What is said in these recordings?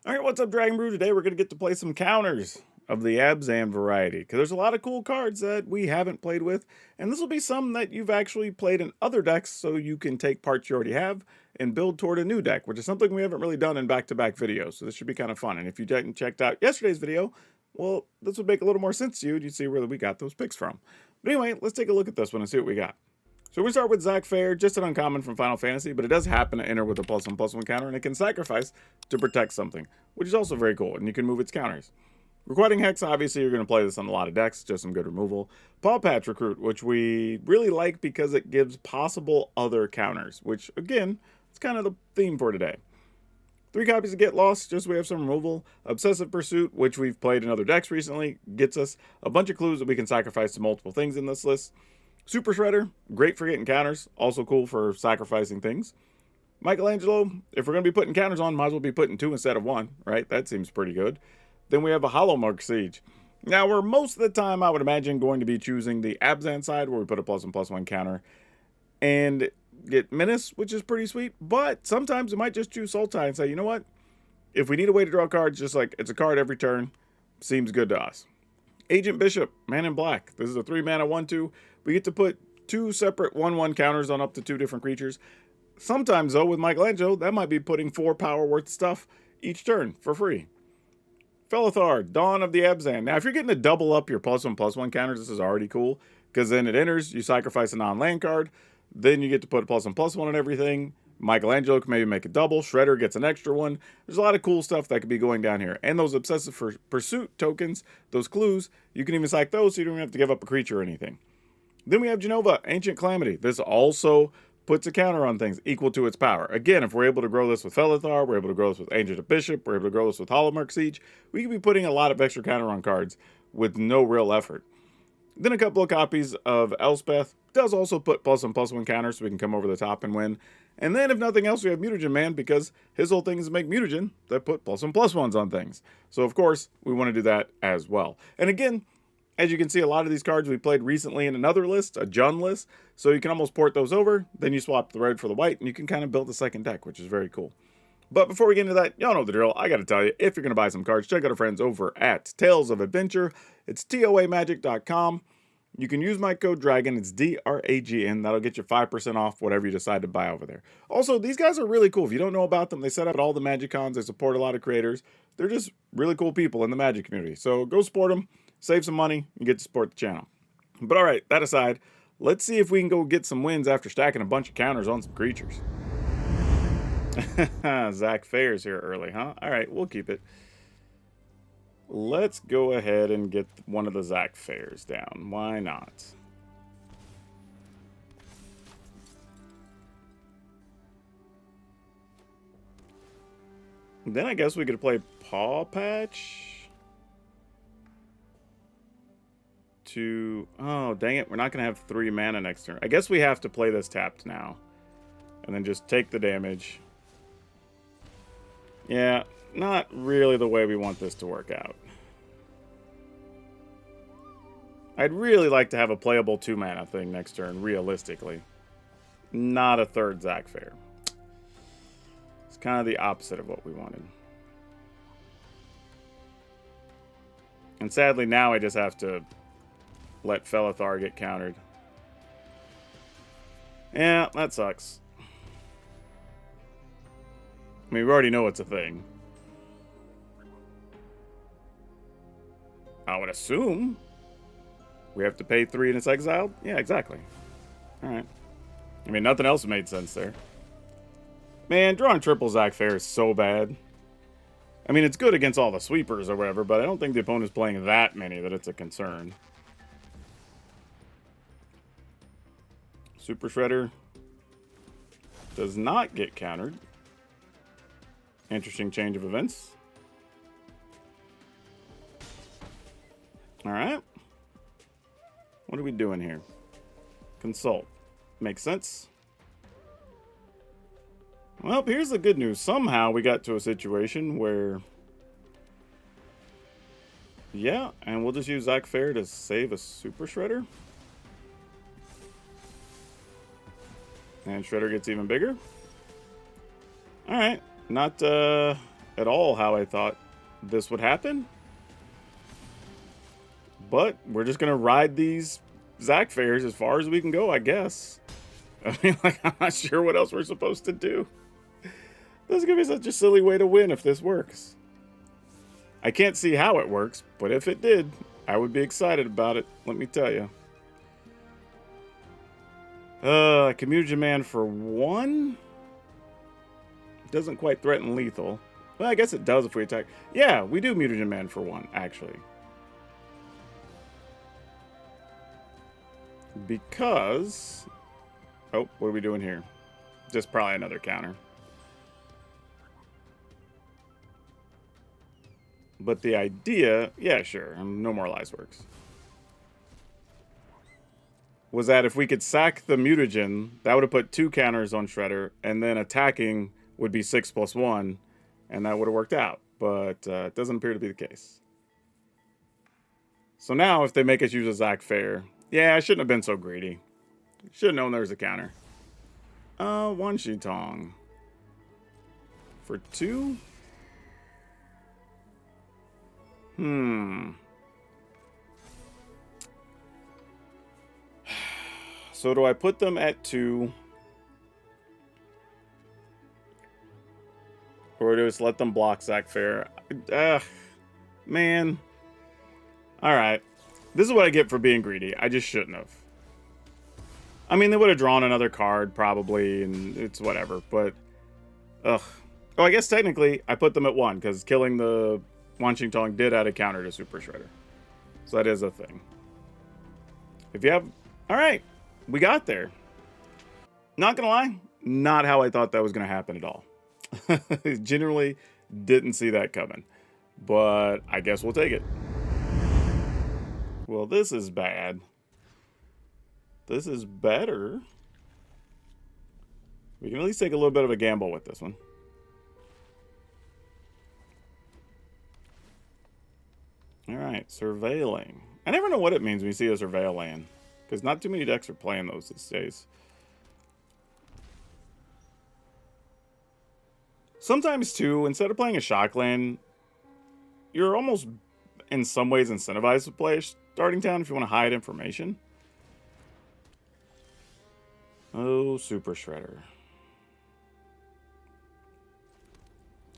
All right, what's up, Dragon Brew? Today we're going to get to play some counters of the Abzan variety because there's a lot of cool cards that we haven't played with, and this will be some that you've actually played in other decks so you can take parts you already have and build toward a new deck, which is something we haven't really done in back-to-back videos, so this should be kind of fun. And if you didn't check out yesterday's video, well, this would make a little more sense to you. You'd see where we got those picks from. But anyway, let's take a look at this one and see what we got. So we start with Zach Fair, just an uncommon from Final Fantasy, but it does happen to enter with a +1/+1 counter, and it can sacrifice to protect something, which is also very cool, and you can move its counters. Requiting Hex, obviously you're going to play this on a lot of decks, just some good removal. Paw Patch Recruit, which we really like because it gives possible other counters, which, again, it's kind of the theme for today. 3 copies of Get Lost, just so we have some removal. Obsessive Pursuit, which we've played in other decks recently, gets us a bunch of clues that we can sacrifice to multiple things in this list. Super Shredder, great for getting counters, also cool for sacrificing things. Michelangelo, if we're going to be putting counters on, might as well be putting 2 instead of 1, right? That seems pretty good. Then we have a Hollow Mark Siege. Now, we're most of the time, I would imagine, going to be choosing the Abzan side, where we put a +1/+1 counter, and get Menace, which is pretty sweet, but sometimes we might just choose Sultai and say, you know what? If we need a way to draw cards, just like it's a card every turn, seems good to us. Agent Bishop, Man in Black. This is a 3-mana 1/2. We get to put 2 separate 1/1 counters on up to 2 different creatures. Sometimes, though, with Michelangelo, that might be putting 4 power worth of stuff each turn for free. Felithar, Dawn of the Abzan. Now, if you're getting to double up your +1/+1 counters, this is already cool, because then it enters, you sacrifice a non-land card, then you get to put a +1/+1 on everything. Michelangelo can maybe make a double. Shredder gets an extra one. There's a lot of cool stuff that could be going down here. And those Obsessive Pursuit tokens, those clues, you can even psych those so you don't even have to give up a creature or anything. Then we have Genova, Ancient Calamity. This also puts a counter on things equal to its power. Again, if we're able to grow this with Felithar, we're able to grow this with Agent of Bishop, we're able to grow this with Hollow Mark Siege, we can be putting a lot of extra counter on cards with no real effort. Then a couple of copies of Elspeth. Does also put +1/+1 counters so we can come over the top and win. And then if nothing else, we have Mutagen Man because his whole thing is to make mutagen that put +1/+1s on things. So of course, we want to do that as well. And again, as you can see, a lot of these cards we played recently in another list, a Jun list. So you can almost port those over. Then you swap the red for the white and you can kind of build a second deck, which is very cool. But before we get into that, y'all know the drill. I got to tell you, if you're going to buy some cards, check out our friends over at Tales of Adventure. It's toamagic.com. You can use my code DRAGON. It's DRAGN. That'll get you 5% off whatever you decide to buy over there. Also, these guys are really cool. If you don't know about them, they set up at all the Magic Cons. They support a lot of creators. They're just really cool people in the Magic community. So go support them, save some money, and get to support the channel. But all right, that aside, let's see if we can go get some wins after stacking a bunch of counters on some creatures. Zach Fair's here early, huh? All right, we'll keep it. Let's go ahead and get one of the Zach Fairs down. Why not? Then I guess we could play Paw Patch to... Oh, dang it. We're not going to have 3 mana next turn. I guess we have to play this tapped now. And then just take the damage. Yeah, not really the way we want this to work out. I'd really like to have a playable 2-mana thing next turn, realistically. Not a 3rd Zach Fair. It's kind of the opposite of what we wanted. And sadly, now I just have to let Felithar get countered. Yeah, that sucks. I mean, we already know it's a thing. I would assume we have to pay 3 and it's exiled? Yeah, exactly. Alright. I mean, nothing else made sense there. Man, drawing triple Zach Fair is so bad. I mean, it's good against all the sweepers or whatever, but I don't think the opponent's playing that many that it's a concern. Super Shredder does not get countered. Interesting change of events. Alright. What are we doing here? Consult. Makes sense. Well, here's the good news. Somehow we got to a situation where... Yeah, and we'll just use Zach Fair to save a Super Shredder. And Shredder gets even bigger. Alright. Not at all how I thought this would happen. But we're just going to ride these Zac fairs as far as we can go, I guess. I mean, like, I'm not sure what else we're supposed to do. This is going to be such a silly way to win if this works. I can't see how it works, but if it did, I would be excited about it, let me tell you. Mutagen Man for 1? Doesn't quite threaten lethal. Well, I guess it does if we attack. Yeah, we do Mutagen Man for 1, actually. Because... Oh, what are we doing here? Just probably another counter. But the idea... Yeah, sure. No more lies works. Was that if we could sack the mutagen, that would have put 2 counters on Shredder, and then attacking would be 6+1, and that would have worked out. But it doesn't appear to be the case. So now, if they make us use a Zac Fair, yeah, I shouldn't have been so greedy. Should have known there was a counter. One Shitong. For 2? So do I put them at 2? Or do I just let them block Zac Fair? Man. Alright. This is what I get for being greedy. I just shouldn't have. I mean, they would have drawn another card, probably, and it's whatever, but... Ugh. Oh, I guess technically, I put them at 1, because killing the Wanching Tong did add a counter to Super Shredder. So that is a thing. If you have... Alright. We got there. Not gonna lie, not how I thought that was gonna happen at all. Generally didn't see that coming. But I guess we'll take it. Well, this is bad. This is better. We can at least take a little bit of a gamble with this one. Alright, surveilling. I never know what it means when you see a surveil land. Because not too many decks are playing those these days. Sometimes, too, instead of playing a shock land, you're almost, in some ways, incentivized to play a starting town if you want to hide information. Oh, Super Shredder.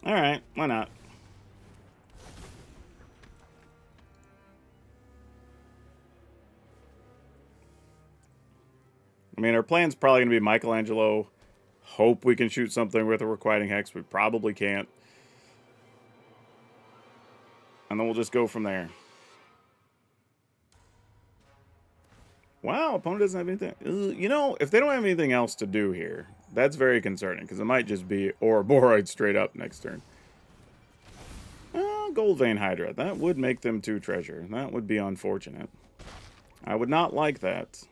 Alright, why not? I mean, our plan's probably going to be Michelangelo. Hope we can shoot something with a Requiting Hex. We probably can't. And then we'll just go from there. Wow, opponent doesn't have anything. You know, if they don't have anything else to do here, that's very concerning. Because it might just be Ouroboros straight up next turn. Gold Vein Hydra. That would make them 2 treasure. That would be unfortunate. I would not like that.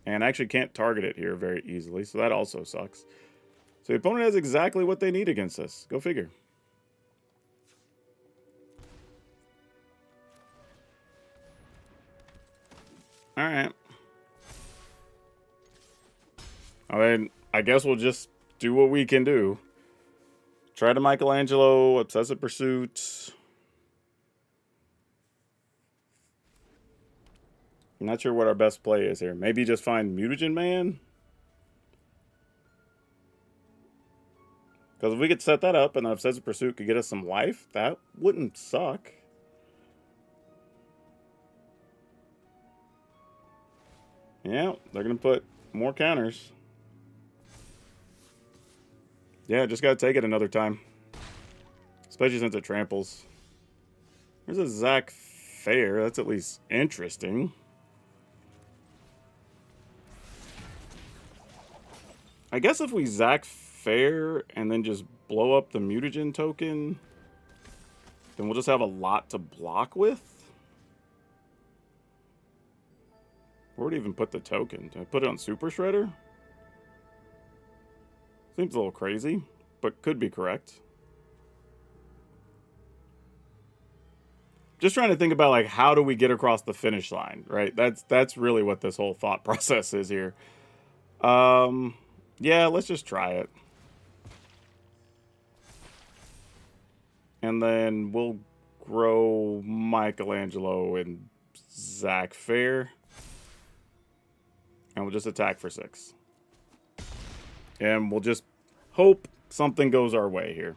And actually can't target it here very easily, so that also sucks. So the opponent has exactly what they need against us. Go figure. Alright. I mean, I guess we'll just do what we can do. Try to Michelangelo, Obsessive Pursuit. I'm not sure what our best play is here. Maybe just find Mutagen Man? Because if we could set that up and the Obsessive Pursuit could get us some life, that wouldn't suck. Yeah, they're going to put more counters. Yeah, just got to take it another time. Especially since it tramples. There's a Zac Fair. That's at least interesting. I guess if we Zac Fair and then just blow up the Mutagen token, then we'll just have a lot to block with. Where would I even put the token? Do I put it on Super Shredder? Seems a little crazy, but could be correct. Just trying to think about, like, how do we get across the finish line, right? That's really what this whole thought process is here. Yeah, let's just try it. And then we'll grow Michelangelo and Zach Fair. And we'll just attack for 6. And we'll just hope something goes our way here.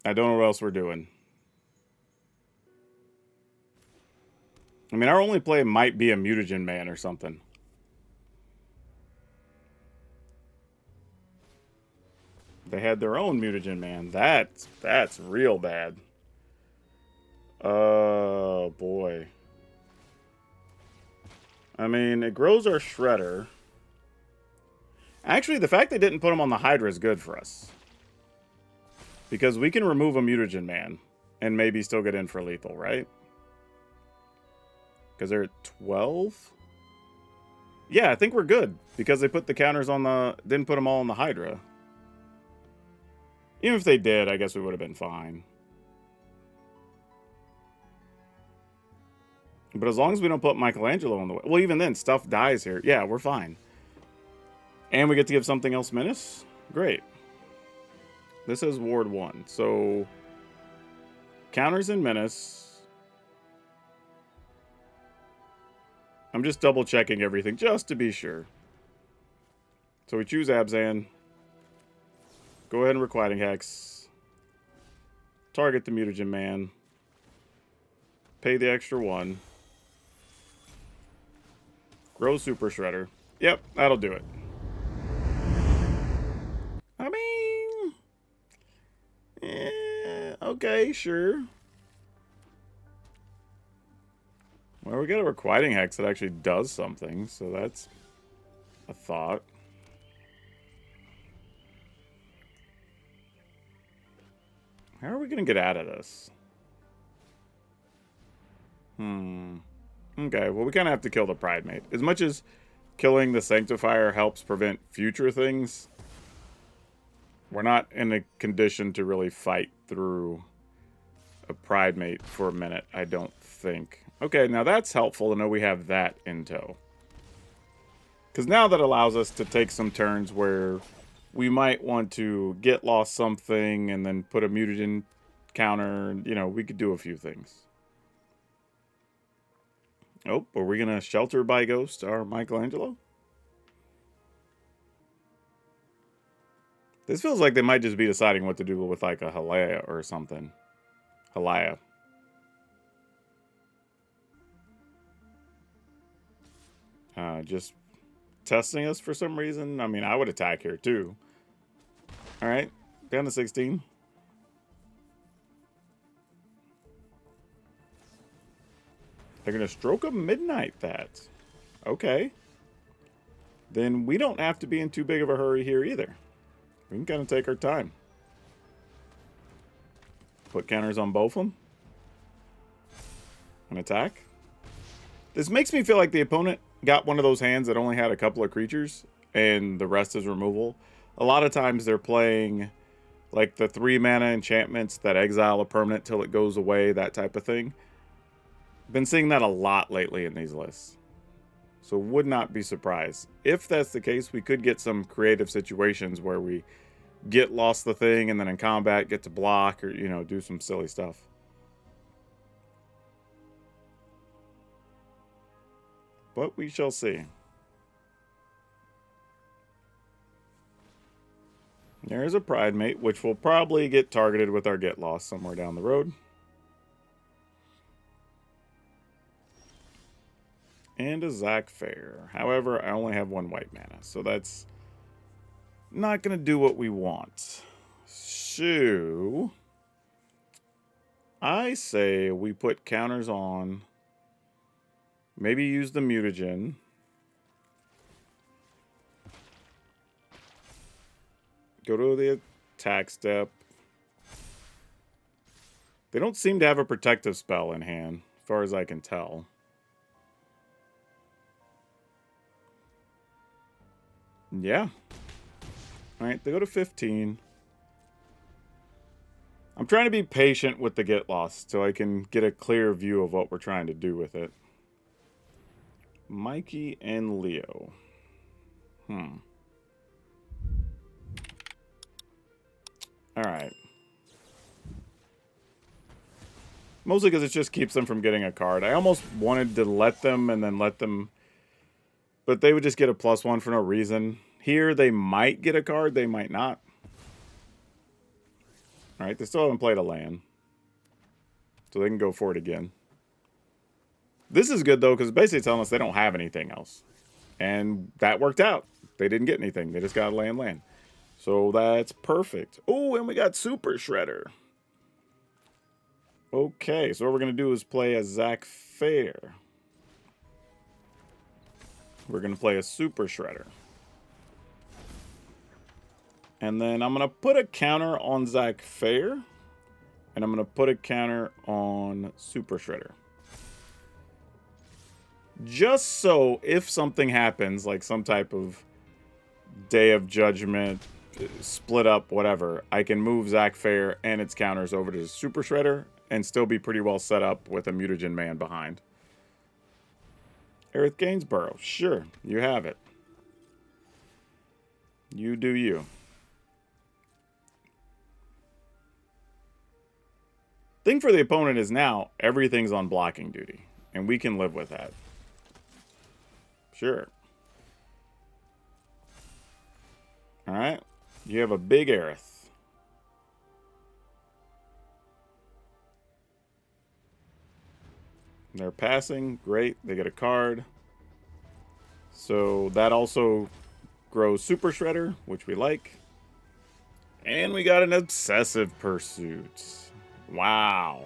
I don't know what else we're doing. I mean, our only play might be a Mutagen Man or something. They had their own Mutagen Man. That's real bad. Oh, boy. I mean, it grows our Shredder. Actually, the fact they didn't put him on the Hydra is good for us. Because we can remove a Mutagen Man and maybe still get in for lethal, right? Because they're at 12? Yeah, I think we're good. Because they put the counters on the... Didn't put them all on the Hydra. Even if they did, I guess we would have been fine. But as long as we don't put Michelangelo on the way... Well, even then, stuff dies here. Yeah, we're fine. And we get to give something else menace? Great. This is Ward 1. So, counters and menace. I'm just double checking everything just to be sure. So we choose Abzan. Go ahead and Requiting Hex. Target the Mutagen Man. Pay the extra 1. Grow Super Shredder. Yep, that'll do it. I mean... okay, sure. Well, we got a Requiting Hex that actually does something, so that's a thought. How are we going to get out of this? Okay, well, we kind of have to kill the Pridemate. As much as killing the Sanctifier helps prevent future things, we're not in a condition to really fight through a Pridemate for a minute, I don't think. Okay, now that's helpful to know we have that in tow. Because now that allows us to take some turns where we might want to get lost something and then put a Mutagen counter. You know, we could do a few things. Oh, are we going to Shelter by Ghost our Michelangelo? This feels like they might just be deciding what to do with like a Halea or something. Halea. Just testing us for some reason. I mean, I would attack here too. All right, down to 16. They're going to Stroke of Midnight that. Okay. Then we don't have to be in too big of a hurry here either. We can kind of take our time. Put counters on both of them. And attack. This makes me feel like the opponent got one of those hands that only had a couple of creatures and the rest is removal. A lot of times they're playing like the 3 mana enchantments that exile a permanent till it goes away, that type of thing. Been seeing that a lot lately in these lists. So would not be surprised. If that's the case, we could get some creative situations where we get lost the thing and then in combat get to block or, you know, do some silly stuff. But we shall see. There's a Pridemate, which will probably get targeted with our Get Lost somewhere down the road. And a Zach Fair. However, I only have 1 white mana, so that's not going to do what we want. So, I say we put counters on. Maybe use the Mutagen. Go to the attack step. They don't seem to have a protective spell in hand, as far as I can tell. Yeah. Alright, they go to 15. I'm trying to be patient with the Get Lost so I can get a clear view of what we're trying to do with it. Mikey and Leo. Alright. Mostly because it just keeps them from getting a card. I almost wanted to let them and then let them... But they would just get a +1 for no reason. Here, they might get a card. They might not. Alright, they still haven't played a land. So they can go for it again. This is good, though, because it's basically telling us they don't have anything else. And that worked out. They didn't get anything. They just got a land. So that's perfect. Oh, and we got Super Shredder. Okay, so what we're going to do is play a Zach Fair. We're going to play a Super Shredder. And then I'm going to put a counter on Zach Fair. And I'm going to put a counter on Super Shredder. Just so if something happens, like some type of Day of Judgment, split up, whatever, I can move Zach Fair and its counters over to Super Shredder and still be pretty well set up with a Mutagen Man behind. Aerith Gainsborough, sure, you have it. You do you. Thing for the opponent is now everything's on blocking duty, and we can live with that. Sure. Alright, you have a big Aerith. They're passing, great, they get a card. So that also grows Super Shredder, which we like. And we got an Obsessive Pursuit. Wow.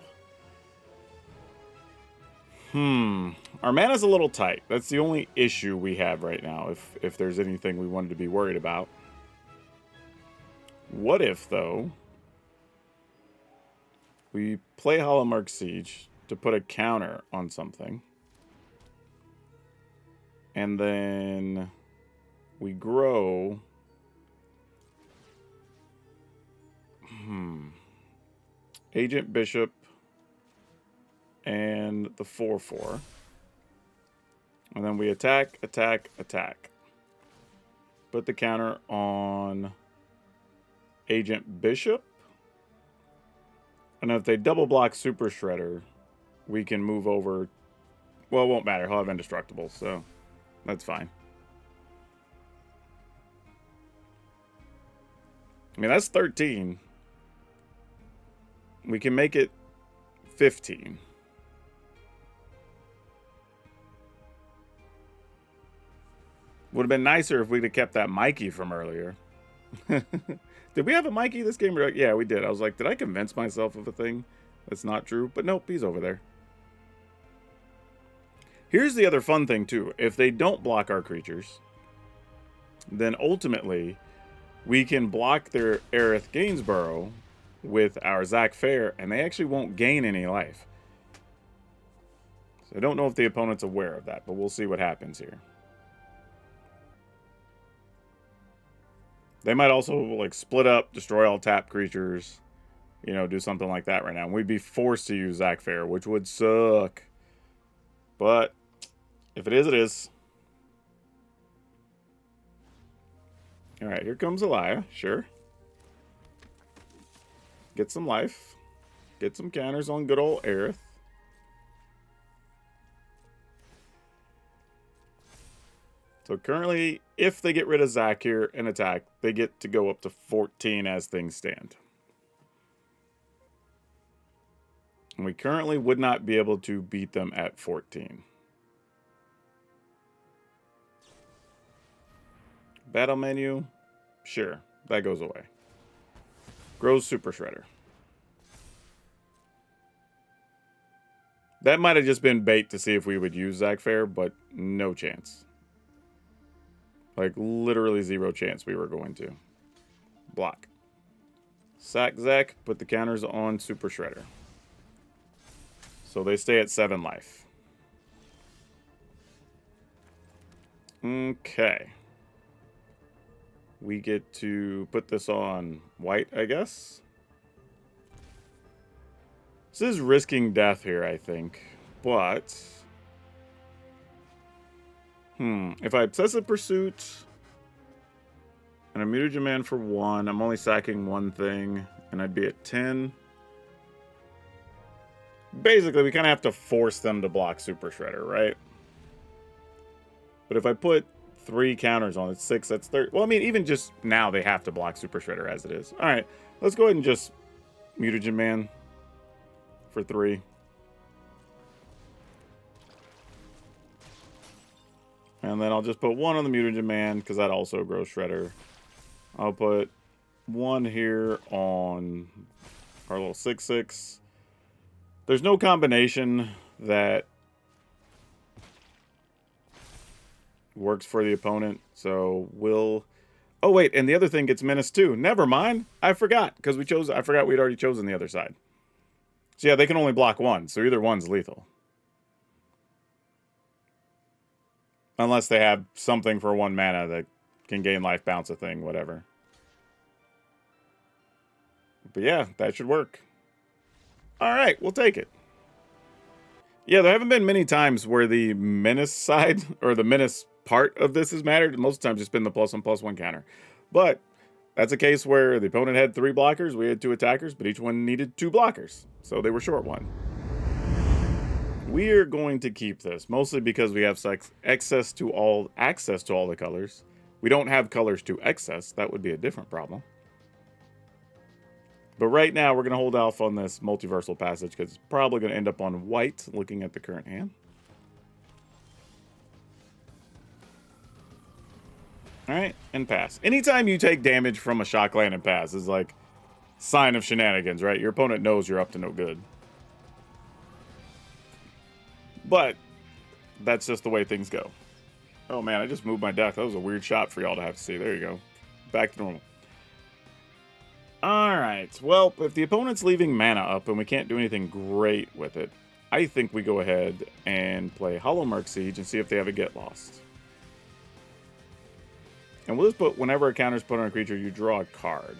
Our mana's a little tight. That's the only issue we have right now, if there's anything we wanted to be worried about. What if, though, we play Hallowmark Siege to put a counter on something, and then we grow... Agent Bishop and the 4/4. And then we attack, attack, attack. Put the counter on Agent Bishop. And if they double block Super Shredder, we can move over. Well, it won't matter. He'll have Indestructible, so that's fine. I mean, that's 13. We can make it 15. Would have been nicer if we'd have kept that Mikey from earlier. Did we have a Mikey this game? Yeah, we did. I was like, did I convince myself of a thing that's not true? But nope, he's over there. Here's the other fun thing, too. If they don't block our creatures, then ultimately we can block their Aerith Gainsborough with our Zach Fair, and they actually won't gain any life. So I don't know if the opponent's aware of that, but we'll see what happens here. They might also, like, split up, destroy all tap creatures, you know, do something like that right now. And we'd be forced to use Zach Fair, which would suck. But if it is, it is. Alright, here comes Elia, sure. Get some life. Get some counters on good old Aerith. So currently, if they get rid of Zach here and attack, they get to go up to 14 as things stand. And we currently would not be able to beat them at 14. Battle menu, sure, that goes away. Grows Super Shredder. That might have just been bait to see if we would use Zach Fair, but no chance. Like, literally 0 chance we were going to. Block. Sack Zach, put the counters on Super Shredder. So they stay at 7 life. Okay. We get to put this on white, I guess. This is risking death here, I think. But... if I Obsessive Pursuit and a Mutagen Man for 1, I'm only sacking 1 thing, and I'd be at 10. basically we kind of have to force them to block Super Shredder, right? But if I put 3 counters on it, 6, that's 30. Well, I mean, even just now they have to block Super Shredder as it is. All right, let's go ahead and just Mutagen Man for 3. And then I'll just put 1 on the Mutagen Man because that also grows Shredder. I'll put 1 here on our little 6/6. There's no combination that works for the opponent, so we'll... Oh, wait, and the other thing gets Menace too. Never mind. I forgot, because I forgot we'd already chosen the other side. So yeah, they can only block 1, so either one's lethal. Unless they have something for 1 mana that can gain life, bounce a thing, whatever. But yeah, that should work. Alright, we'll take it. Yeah, there haven't been many times where the Menace side, or the Menace part of this has mattered. Most of the time it's been the +1/+1 counter. But that's a case where the opponent had 3 blockers, we had 2 attackers, but each one needed 2 blockers. So they were short 1. We're going to keep this, mostly because we have access to all the colors. We don't have colors to excess. That would be a different problem. But right now, we're going to hold off on this multiversal passage because it's probably going to end up on white, looking at the current hand. Alright, and pass. Anytime you take damage from a shock land and pass is like sign of shenanigans, right? Your opponent knows you're up to no good. But that's just the way things go. Oh man, I just moved my deck. That was a weird shot for y'all to have to see. There you go. Back to normal. Alright, well, if the opponent's leaving mana up and we can't do anything great with it, I think we go ahead and play Hollow Mark Siege and see if they have a Get Lost. And we'll just put, whenever a counter's put on a creature, you draw a card.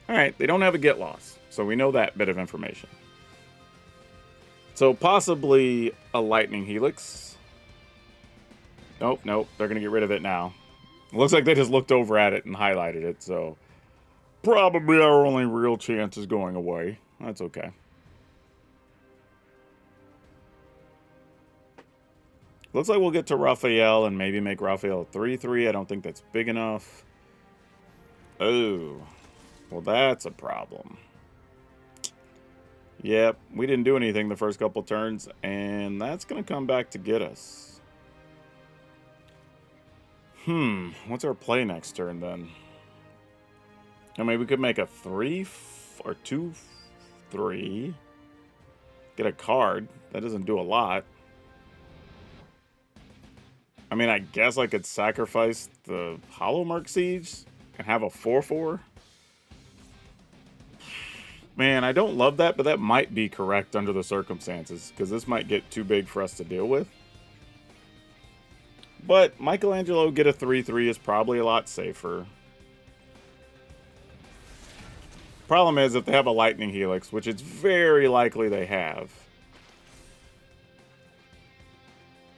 Alright, they don't have a Get Lost, so we know that bit of information. So possibly a Lightning Helix. Nope, nope, they're going to get rid of it now. It looks like they just looked over at it and highlighted it, so probably our only real chance is going away. That's okay. Looks like we'll get to Raphael and maybe make Raphael a 3/3. I don't think that's big enough. Oh, well, that's a problem. Yep, we didn't do anything the first couple turns, and that's going to come back to get us. What's our play next turn then? I mean, we could make a 3 or 2/3. Get a card. That doesn't do a lot. I mean, I guess I could sacrifice the Hollow Mark Siege and have a 4/4. Man, I don't love that, but that might be correct under the circumstances, because this might get too big for us to deal with. But Michelangelo get a 3/3 is probably a lot safer. Problem is, if they have a Lightning Helix, which it's very likely they have.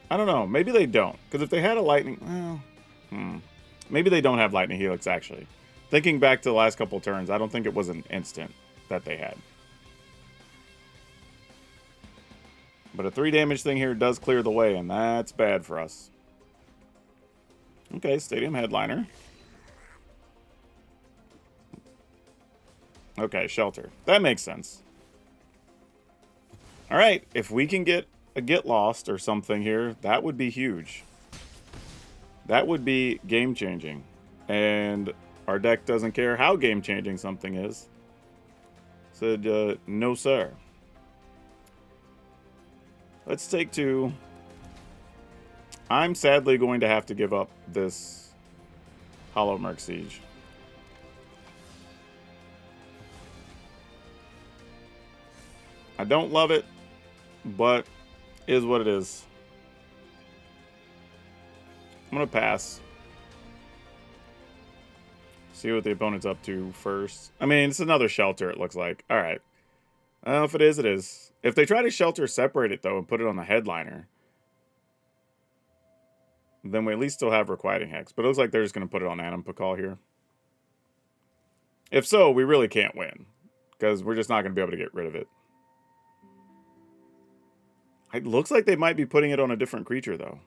I don't know. Maybe they don't. Because if they had a Lightning... Well, maybe they don't have Lightning Helix, actually. Thinking back to the last couple turns, I don't think it was an instant that they had. But a 3 damage thing here does clear the way, and that's bad for us. Okay, Stadium Headliner. Okay, Shelter. That makes sense. Alright, if we can get a Get Lost or something here, that would be huge. That would be game-changing. And our deck doesn't care how game-changing something is. Said, no sir. Let's take 2. I'm sadly going to have to give up this Hollow Mark Siege. I don't love it, but it is what it is. I'm going to pass. See what the opponent's up to first. I mean, it's another Shelter, it looks like. All right. If it is, it is. If they try to Shelter separate it, though, and put it on the Headliner, then we at least still have Requiting Hex. But it looks like they're just going to put it on Animpakal here. If so, we really can't win, because we're just not going to be able to get rid of it. It looks like they might be putting it on a different creature, though.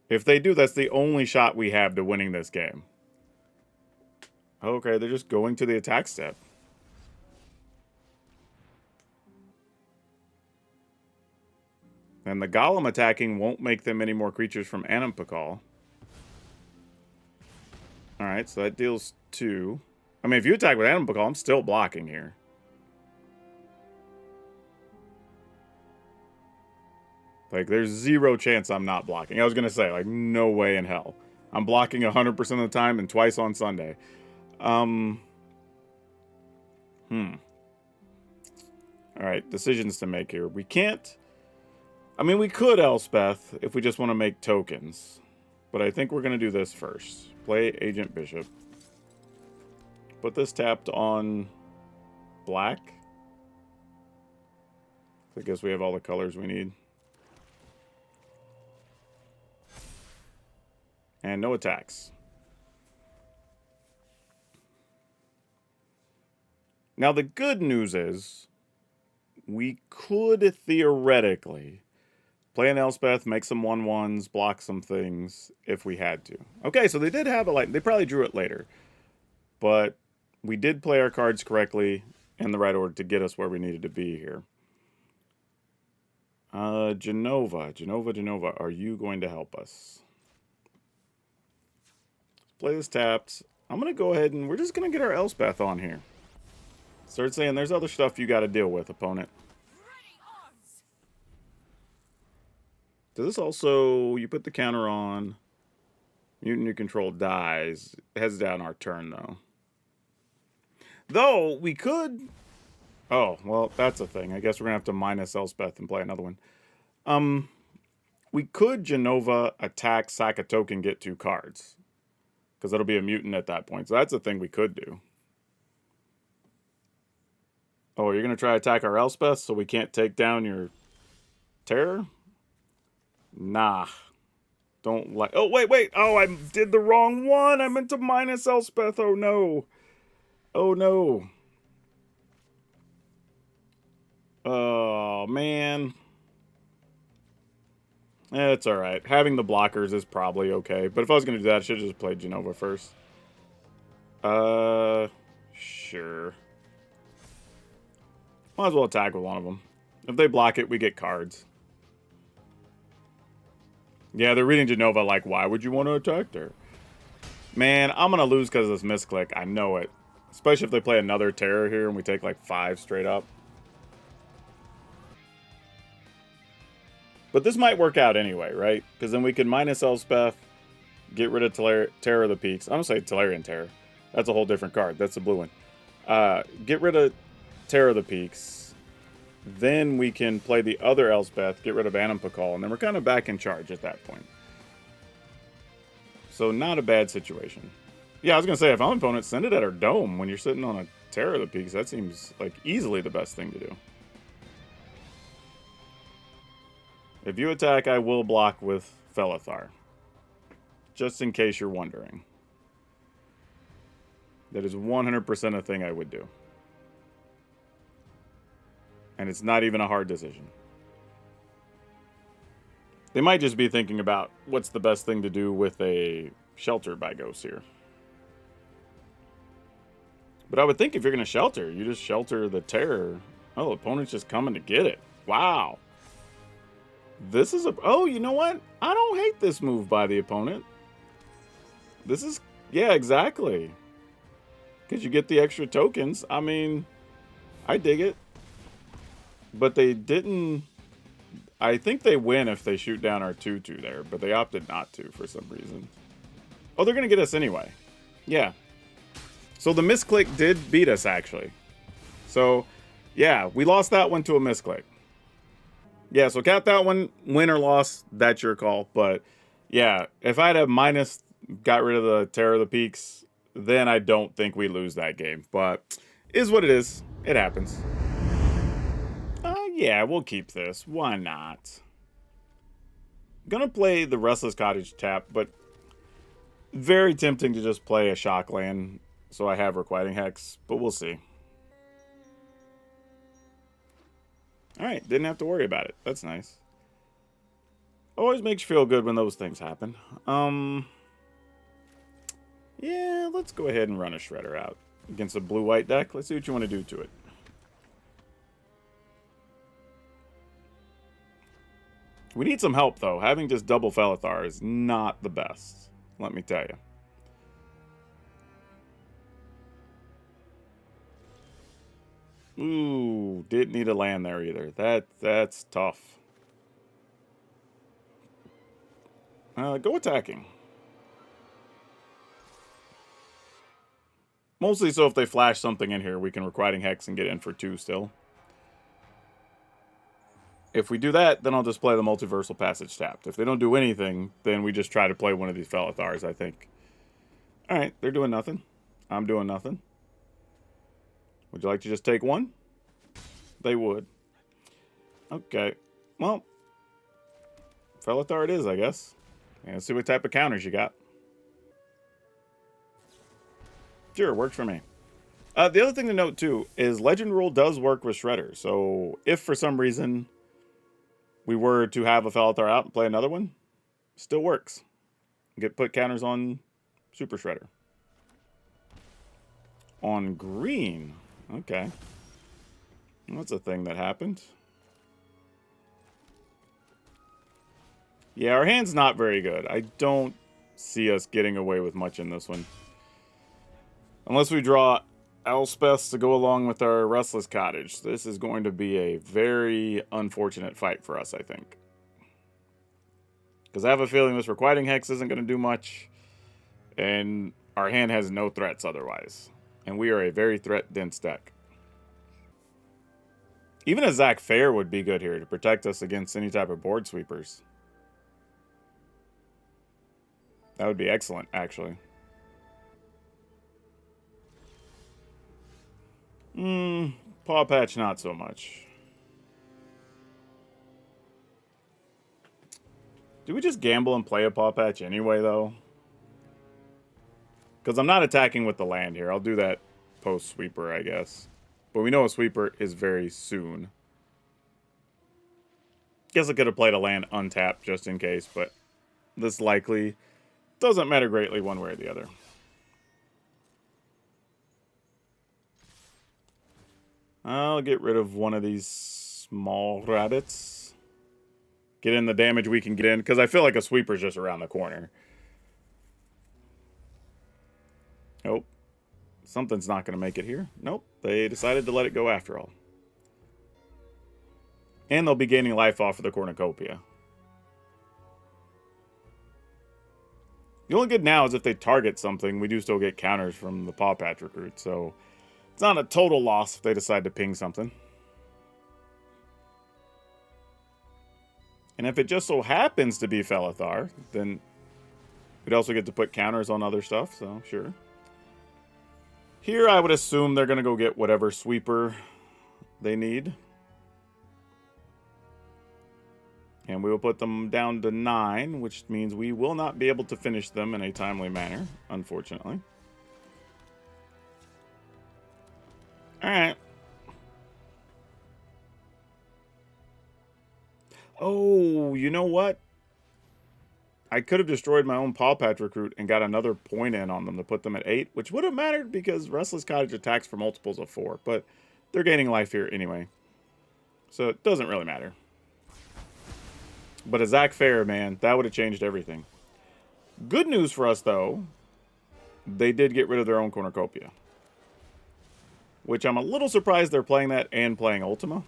If they do, that's the only shot we have to winning this game. Okay, they're just going to the attack step. And the Golem attacking won't make them any more creatures from Animpakal. Alright, so that deals 2. I mean, if you attack with Animpakal, I'm still blocking here. Like, there's 0 chance I'm not blocking. I was going to say, like, no way in hell. I'm blocking 100% of the time and twice on Sunday. Alright, decisions to make here. We can't... I mean, we could Elspeth if we just want to make tokens. But I think we're going to do this first. Play Agent Bishop. Put this tapped on black. I guess we have all the colors we need. And no attacks. Now, the good news is we could theoretically play an Elspeth, make some 1/1s, block some things if we had to. Okay, so they did have a light. They probably drew it later. But we did play our cards correctly in the right order to get us where we needed to be here. Genova, are you going to help us? Play this tapped. I'm going to go ahead and we're just going to get our Elspeth on here. Start saying there's other stuff you got to deal with, opponent. Does this also... You put the counter on. Mutant you control dies. Heads down our turn, though. Though, we could... Oh, well, that's a thing. I guess we're going to have to minus Elspeth and play another one. We could Genova attack, sack a token, get 2 cards. Because it'll be a mutant at that point. So that's a thing we could do. Oh, you're going to try to attack our Elspeth so we can't take down your Terror? Nah. Don't like... Oh, wait. Oh, I did the wrong one. I meant to minus Elspeth. Oh, no. Oh, no. Oh, man. It's alright. Having the blockers is probably okay. But if I was going to do that, I should have just played Genova first. Sure. Might as well attack with one of them. If they block it, we get cards. Yeah, they're reading Genova like, why would you want to attack there? Man, I'm going to lose because of this misclick. I know it. Especially if they play another Terror here and we take like 5 straight up. But this might work out anyway, right? Because then we can minus Elspeth, get rid of Terror of the Peaks. I'm going to say Tolarian Terror. That's a whole different card. That's the blue one. Get rid of Terror of the Peaks. Then we can play the other Elspeth, get rid of Animpakal, and then we're kind of back in charge at that point. So not a bad situation. Yeah, I was going to say, if I'm an opponent, send it at our dome when you're sitting on a Terror of the Peaks. That seems like easily the best thing to do. If you attack, I will block with Felithar. Just in case you're wondering. That is 100% a thing I would do. And it's not even a hard decision. They might just be thinking about what's the best thing to do with a Shelter by Ghost here. But I would think if you're going to shelter, you just shelter the Terror. Oh, the opponent's just coming to get it. Wow. This is a... Oh, you know what? I don't hate this move by the opponent. This is... Yeah, exactly. Because you get the extra tokens. I mean, I dig it. But they didn't... I think they win if they shoot down our 2/2 there. But they opted not to for some reason. Oh, they're going to get us anyway. Yeah. So the misclick did beat us, actually. So, yeah, we lost that one to a misclick. Yeah, so count that one, win or loss, that's your call. But, yeah, if I'd have minus, got rid of the Terror of the Peaks, then I don't think we lose that game. But, is what it is. It happens. Yeah, we'll keep this. Why not? Gonna play the Restless Cottage tap, but very tempting to just play a Shock Land, so I have Requiting Hex, but we'll see. Alright, didn't have to worry about it. That's nice. Always makes you feel good when those things happen. Yeah, let's go ahead and run a Shredder out. Against a blue-white deck. Let's see what you want to do to it. We need some help, though. Having just double Felithar is not the best. Let me tell you. Ooh, didn't need a land there either. That's tough. Go attacking. Mostly so if they flash something in here, we can Requiting Hex and get in for 2 still. If we do that, then I'll just play the Multiversal Passage tapped. If they don't do anything, then we just try to play one of these Felithars, I think. Alright, they're doing nothing. I'm doing nothing. Would you like to just take one? They would. Okay. Well, Felithar it is, I guess. Yeah, let's see what type of counters you got. Sure, works for me. The other thing to note, too, is Legend Rule does work with Shredder. So if for some reason we were to have a Felithar out and play another one, still works. Put counters on Super Shredder. On green. Okay. That's a thing that happened. Yeah, our hand's not very good. I don't see us getting away with much in this one. Unless we draw Elspeth to go along with our Restless Cottage. This is going to be a very unfortunate fight for us, I think. Because I have a feeling this Requiting Hex isn't going to do much. And our hand has no threats otherwise. And we are a very threat-dense deck. Even a Zach Fair would be good here to protect us against any type of board sweepers. That would be excellent, actually. Paw Patch, not so much. Do we just gamble and play a Paw Patch anyway, though? Because I'm not attacking with the land here. I'll do that post-sweeper, I guess. But we know a sweeper is very soon. Guess I could have played a land untapped just in case, but this likely doesn't matter greatly one way or the other. I'll get rid of one of these small rabbits. Get in the damage we can get in, because I feel like a sweeper's just around the corner. Nope. Something's not going to make it here. Nope. They decided to let it go after all. And they'll be gaining life off of the cornucopia. The only good now is if they target something, we do still get counters from the Paw Patch recruit, so it's not a total loss if they decide to ping something. And if it just so happens to be Felithar, then we'd also get to put counters on other stuff, so sure. Here I would assume they're going to go get whatever sweeper they need. And we will put them down to 9, which means we will not be able to finish them in a timely manner, unfortunately. Alright. Oh, you know what? I could have destroyed my own Paw Patch recruit and got another point in on them to put them at 8, which would have mattered because Restless Cottage attacks for multiples of 4, but they're gaining life here anyway. So it doesn't really matter. But a Zach Fair, man, that would have changed everything. Good news for us, though, they did get rid of their own cornucopia. Which I'm a little surprised they're playing that and playing Ultima.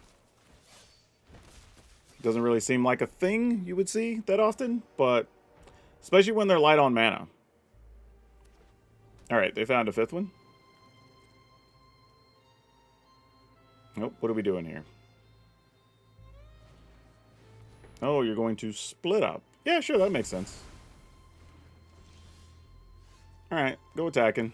Doesn't really seem like a thing you would see that often, but especially when they're light on mana. Alright, they found a 5th one. Nope, what are we doing here? Oh, you're going to split up. Yeah, sure, that makes sense. Alright, go attacking.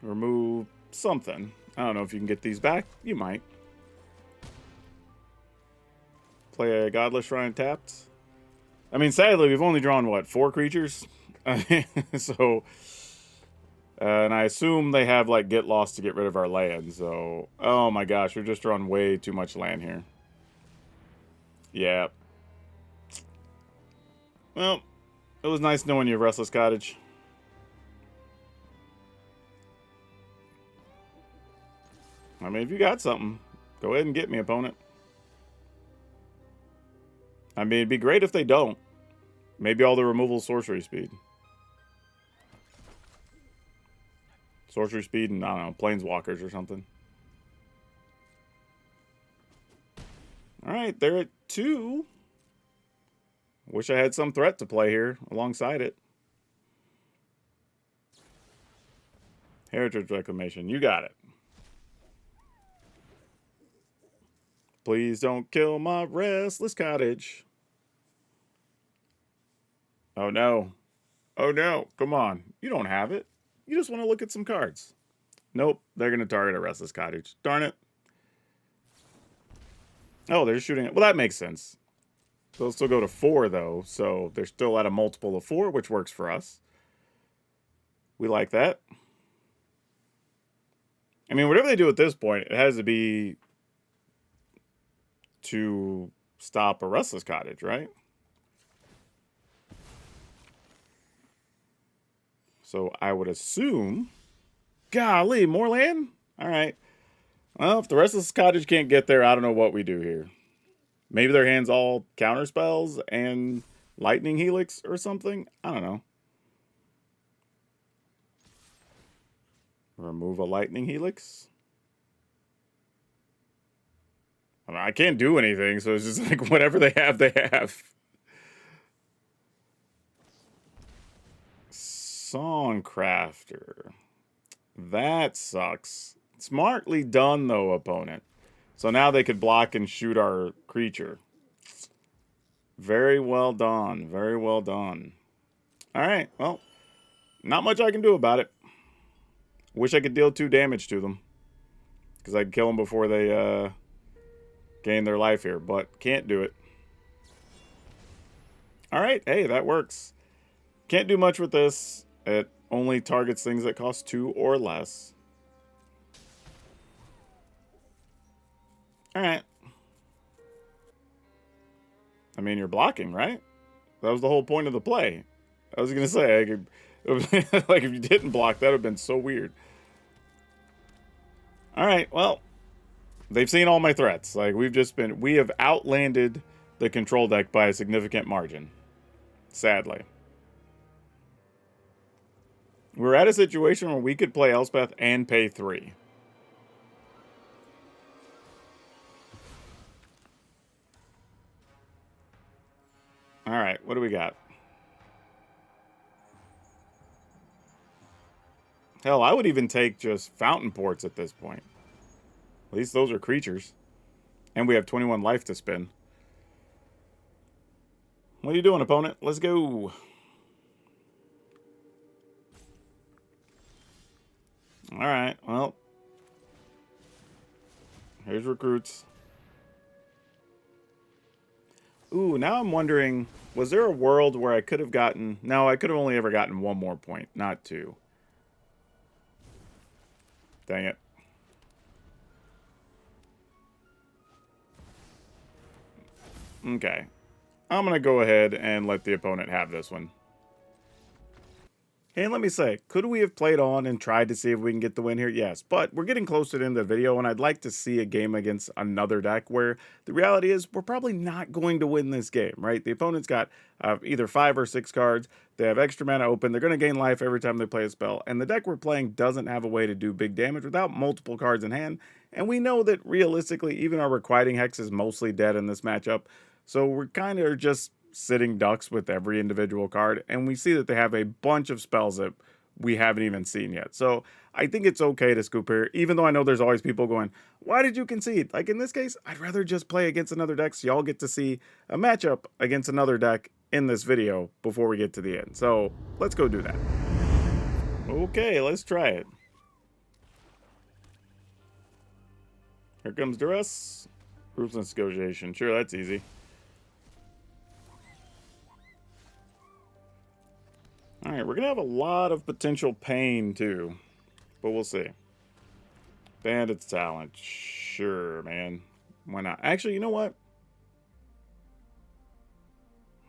Remove something. I don't know if you can get these back. You might. Play a Godless Shrine tapped. I mean, sadly, we've only drawn, what, 4 creatures? So, And I assume they have, like, get lost to get rid of our land, so... Oh my gosh, we're just drawing way too much land here. Yeah. Well, it was nice knowing you, Restless Cottage. I mean, if you got something, go ahead and get me, opponent. I mean, it'd be great if they don't. Maybe all the removal sorcery speed. Sorcery speed and, I don't know, planeswalkers or something. Alright, they're at 2. Wish I had some threat to play here alongside it. Heritage Reclamation, you got it. Please don't kill my Restless Cottage. Oh no. Oh no, come on. You don't have it. You just want to look at some cards. Nope, they're going to target a Restless Cottage. Darn it. Oh, they're shooting it. Well, that makes sense. They'll still go to 4, though, so they're still at a multiple of 4, which works for us. We like that. I mean, whatever they do at this point, it has to be to stop a Restless Cottage, right? So I would assume... Golly, more land? All right. Well, if the Restless Cottage can't get there, I don't know what we do here. Maybe their hand's all counter spells and Lightning Helix or something? I don't know. Remove a Lightning Helix? I mean, I can't do anything, so it's just like whatever they have, they have. Songcrafter. That sucks. Smartly done, though, opponent. So now they could block and shoot our creature. Very well done. Very well done. Alright, well, not much I can do about it. Wish I could deal 2 damage to them. Because I could kill them before they gain their life here, but can't do it. Alright, hey, that works. Can't do much with this. It only targets things that cost 2 or less. Alright. I mean, you're blocking, right? That was the whole point of the play. I was going to say, I could, like, if you didn't block, that would have been so weird. Alright, well, they've seen all my threats. Like, we have outlanded the control deck by a significant margin. Sadly. We're at a situation where we could play Elspeth and pay 3. Alright, what do we got? Hell, I would even take just Fountain Ports at this point. At least those are creatures. And we have 21 life to spin. What are you doing, opponent? Let's go. Alright, well. Here's recruits. Ooh, now I'm wondering, was there a world where I could have gotten... No, I could have only ever gotten 1 more point, not 2. Dang it. Okay. I'm going to go ahead and let the opponent have this one. And let me say, could we have played on and tried to see if we can get the win here? Yes, but we're getting close to the end of the video, and I'd like to see a game against another deck where the reality is we're probably not going to win this game, right? The opponent's got either 5 or 6 cards. They have extra mana open. They're going to gain life every time they play a spell. And the deck we're playing doesn't have a way to do big damage without multiple cards in hand. And we know that realistically, even our Requiting Hex is mostly dead in this matchup. So we're kind of just sitting ducks with every individual card, and we see that they have a bunch of spells that we haven't even seen yet. So I think it's okay to scoop here, even though I know there's always people going, why did you concede? Like in this case, I'd rather just play against another deck so y'all get to see a matchup against another deck in this video before we get to the end. So let's go do that. Okay, let's try it. Here comes Duress. Ruthless Negotiation. Sure, that's easy. Alright, we're going to have a lot of potential pain, too. But we'll see. Bandit's Talent. Sure, man. Why not? Actually, you know what?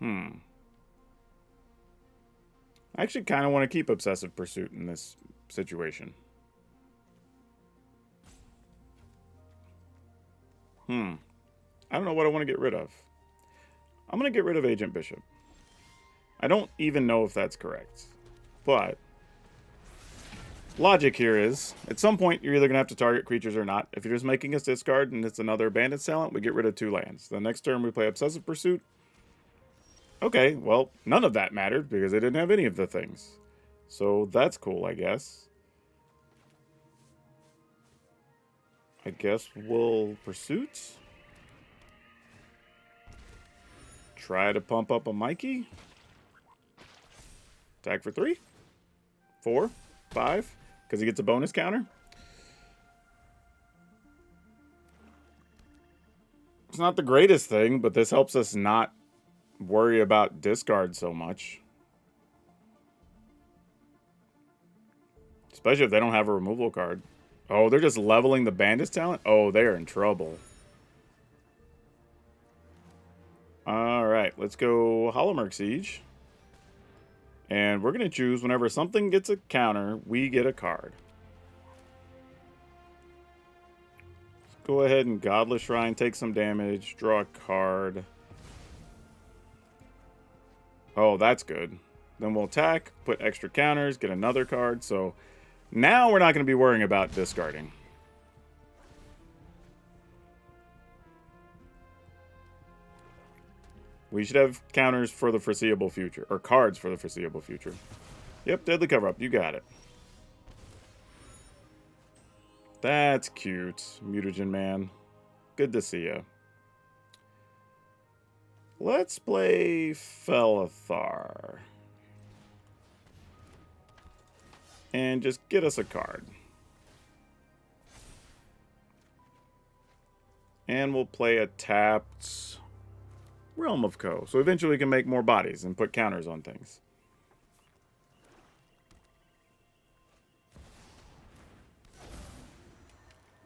I actually kind of want to keep Obsessive Pursuit in this situation. I don't know what I want to get rid of. I'm going to get rid of Agent Bishop. I don't even know if that's correct. But logic here is, at some point, you're either going to have to target creatures or not. If you're just making us discard and it's another Bandit's Talent, we get rid of 2 lands. The next turn we play Obsessive Pursuit. Okay, well, none of that mattered because they didn't have any of the things. So that's cool, I guess. I guess we'll Pursuit. Try to pump up a Mikey. Attack for 3, 4, 5, because he gets a bonus counter. It's not the greatest thing, but this helps us not worry about discard so much. Especially if they don't have a removal card. Oh, they're just leveling the Bandit's Talent? Oh, they're in trouble. Alright, let's go Hollowmurk Siege. And we're going to choose whenever something gets a counter, we get a card. Let's go ahead and Godless Shrine, take some damage, draw a card. Oh, that's good. Then we'll attack, put extra counters, get another card. So now we're not going to be worrying about discarding. We should have counters for the foreseeable future. Or cards for the foreseeable future. Yep, Deadly Cover-Up. You got it. That's cute, Mutagen Man. Good to see ya. Let's play Felithar. And just get us a card. And we'll play a tapped Realm of Co. So eventually we can make more bodies and put counters on things.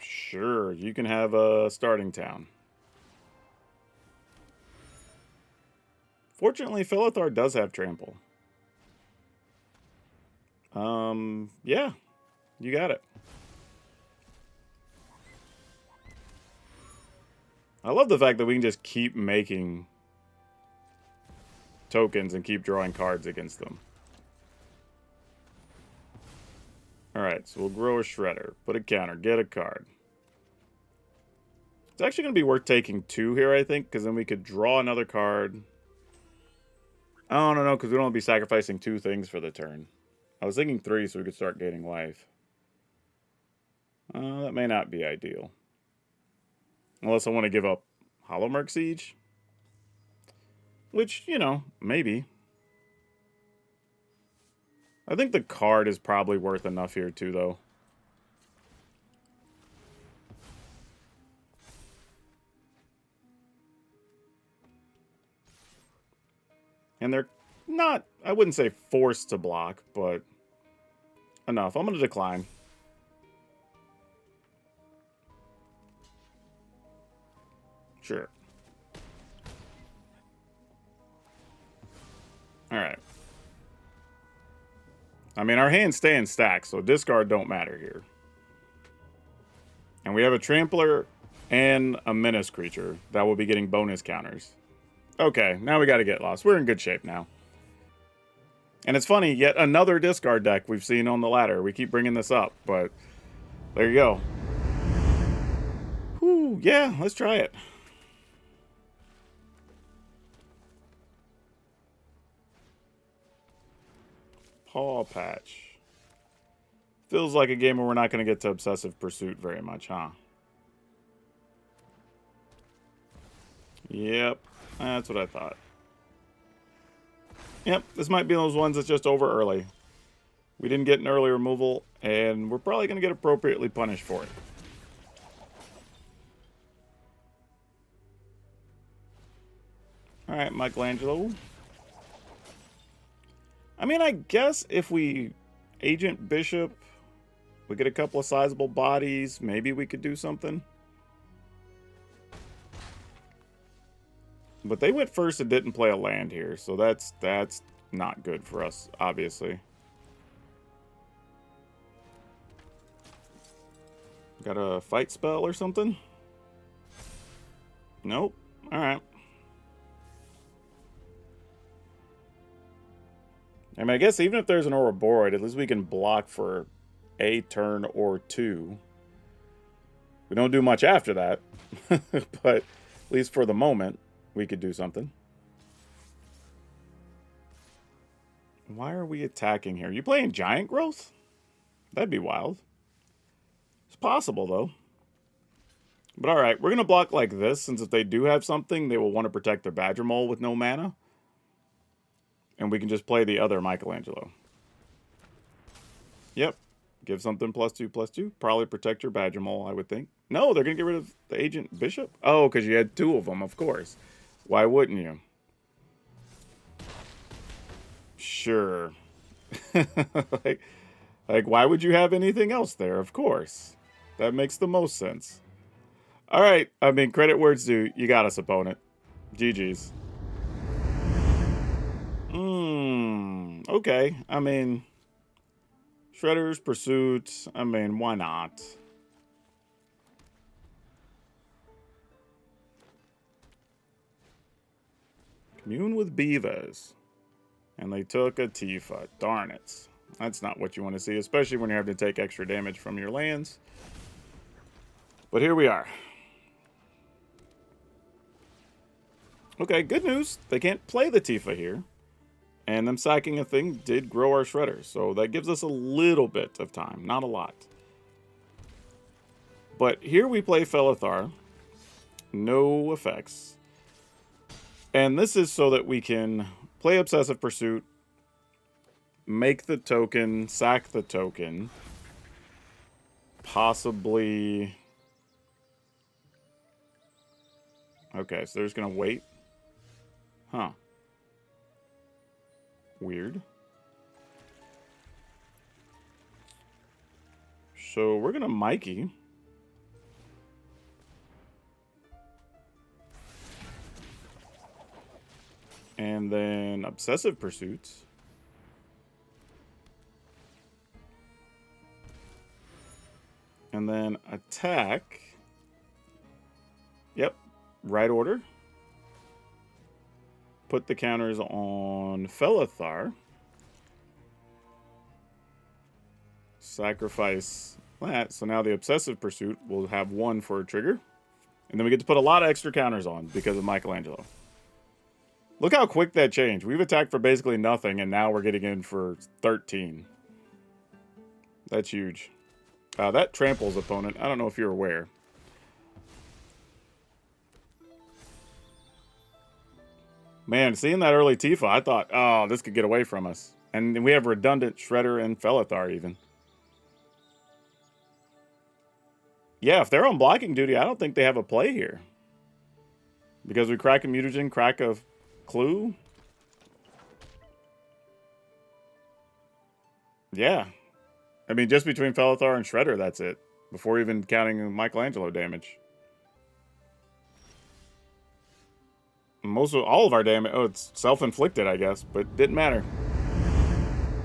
Sure, you can have a starting town. Fortunately, Felithar does have trample. Yeah, you got it. I love the fact that we can just keep making tokens and keep drawing cards against them. Alright, so we'll grow a Shredder, put a counter, get a card. It's actually going to be worth taking 2 here, I think, because then we could draw another card. Oh, no, because we don't want to be sacrificing 2 things for the turn. I was thinking 3 so we could start gaining life. That may not be ideal. Unless I want to give up Hollowmurk Siege. Which, you know, maybe. I think the card is probably worth enough here too, though. And they're not, I wouldn't say forced to block, but enough. I'm going to decline. Sure. Alright. I mean, our hands stay in stacks, so discard don't matter here. And we have a Trampler and a Menace creature that will be getting bonus counters. Okay, now we got to get lost. We're in good shape now. And it's funny, yet another discard deck we've seen on the ladder. We keep bringing this up, but there you go. Whew, yeah, let's try it. Paw Patch. Feels like a game where we're not going to get to Obsessive Pursuit very much, huh? Yep, that's what I thought. Yep, this might be those ones that's just over early. We didn't get an early removal, and we're probably going to get appropriately punished for it. Alright, Michelangelo. I mean, I guess if we Agent Bishop, we get a couple of sizable bodies, maybe we could do something. But they went first and didn't play a land here, so that's not good for us, obviously. Got a fight spell or something? Nope. Alright. I mean, I guess even if there's an Ouroboros, at least we can block for a turn or two. We don't do much after that, but at least for the moment, we could do something. Why are we attacking here? You playing Giant Growth? That'd be wild. It's possible, though. But alright, we're going to block like this, since if they do have something, they will want to protect their Badger Mole with no mana. And we can just play the other Michelangelo. Yep. Give something +2/+2. Probably protect your Badger Mole, I would think. No, they're going to get rid of the Agent Bishop? Oh, because you had two of them, of course. Why wouldn't you? Sure. like, why would you have anything else there? Of course. That makes the most sense. All right. I mean, credit where it's due. You got us, opponent. GG's. Okay. I mean, Shredder's Pursuit. I mean, why not? Commune with Beavers. And they took a Tifa. Darn it. That's not what you want to see, especially when you're having to take extra damage from your lands. But here we are. Okay, good news. They can't play the Tifa here. And them sacking a thing did grow our Shredder. So that gives us a little bit of time. Not a lot. But here we play Felithar. No effects. And this is so that we can play Obsessive Pursuit, make the token, sack the token, possibly... Okay, so they're just going to wait. Huh. Weird. So we're going to Mikey. And then Obsessive Pursuits. And then attack. Yep. Right order. Put the counters on Felithar. Sacrifice that. So now the Obsessive Pursuit will have one for a trigger. And then we get to put a lot of extra counters on because of Michelangelo. Look how quick that changed. We've attacked for basically nothing, and now we're getting in for 13. That's huge. That tramples opponent. I don't know if you're aware. Man, seeing that early Tifa, I thought, oh, this could get away from us. And we have redundant Shredder and Felithar even. Yeah, if they're on blocking duty, I don't think they have a play here. Because we crack a mutagen, crack a clue. Yeah. I mean, just between Felithar and Shredder, that's it. Before even counting Michelangelo damage. All of our damage, oh, it's self-inflicted, I guess, but didn't matter.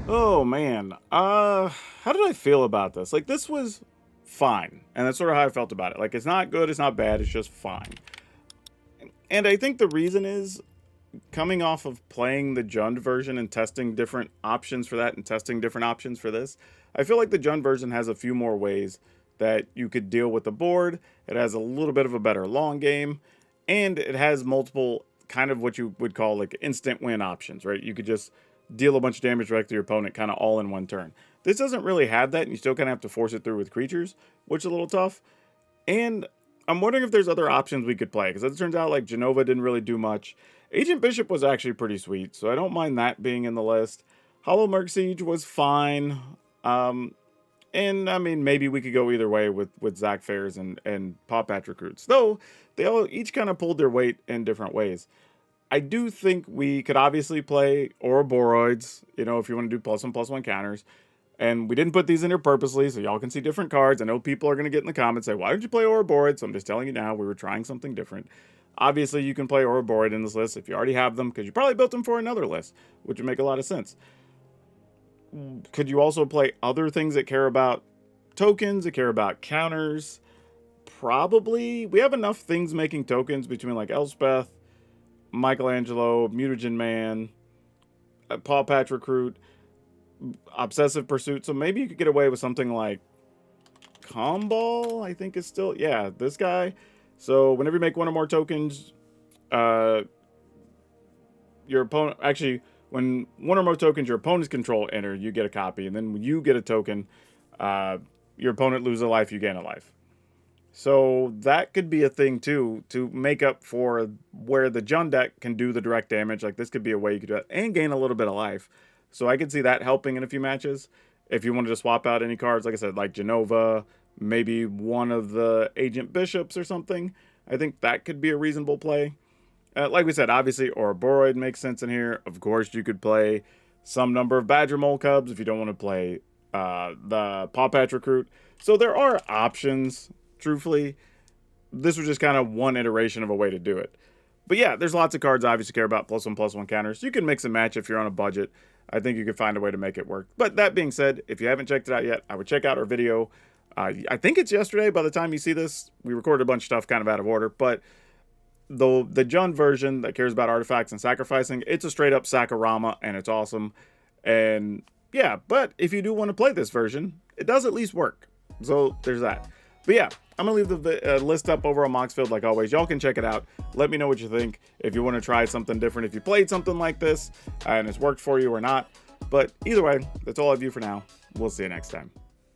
Oh, man. How did I feel about this? Like, this was fine. And that's sort of how I felt about it. Like, it's not good, it's not bad, it's just fine. And I think the reason is, coming off of playing the Jund version and testing different options for that and testing different options for this, I feel like the Jund version has a few more ways that you could deal with the board. It has a little bit of a better long game, and it has multiple kind of what you would call like instant win options, right? You could just deal a bunch of damage right to your opponent kind of all in one turn. This doesn't really have that, and you still kind of have to force it through with creatures, which is a little tough. And I'm wondering if there's other options we could play, because it turns out like Genova didn't really do much. Agent Bishop was actually pretty sweet, so I don't mind that being in the list. Hollow Merc Siege was fine. And I mean, maybe we could go either way with Zach Fairs and Paw Patch Recruits. Though, they all each kind of pulled their weight in different ways. I do think we could obviously play Ouroboros, you know, if you want to do +1/+1 counters. And we didn't put these in here purposely, so y'all can see different cards. I know people are going to get in the comments and say, why did you play Ouroboros? So I'm just telling you now, we were trying something different. Obviously, you can play Ouroboros in this list if you already have them, because you probably built them for another list, which would make a lot of sense. Could you also play other things that care about tokens, that care about counters? Probably. We have enough things making tokens between like Elspeth, Michelangelo, Mutagen Man, Paw Patch Recruit, Obsessive Pursuit. So maybe you could get away with something like Comball, I think is still, yeah, this guy. So whenever you make one or more tokens, your opponent, actually, when one or more tokens your opponent's control enter, you get a copy. And then when you get a token, your opponent loses a life, you gain a life. So that could be a thing too, to make up for where the Jund deck can do the direct damage. Like this could be a way you could do that and gain a little bit of life. So I could see that helping in a few matches. If you wanted to swap out any cards, like I said, like Genova, maybe one of the Agent Bishops or something, I think that could be a reasonable play. Like we said, obviously Ouroboros makes sense in here. Of course, you could play some number of Badger Mole Cubs if you don't want to play the Paw Patch Recruit. So there are options. Truthfully, this was just kind of one iteration of a way to do it. But yeah, there's lots of cards obviously care about +1/+1 counters. You can mix and match if you're on a budget. I think you could find a way to make it work. But that being said, if you haven't checked it out yet, I would check out our video. I think it's yesterday by the time you see this. We recorded a bunch of stuff kind of out of order. But the Jund version that cares about artifacts and sacrificing, it's a straight up Sakurama and it's awesome. And yeah, but if you do want to play this version, it does at least work. So there's that. But yeah, I'm going to leave the list up over on Moxfield like always. Y'all can check it out. Let me know what you think. If you want to try something different, if you played something like this and it's worked for you or not. But either way, that's all I have you for now. We'll see you next time.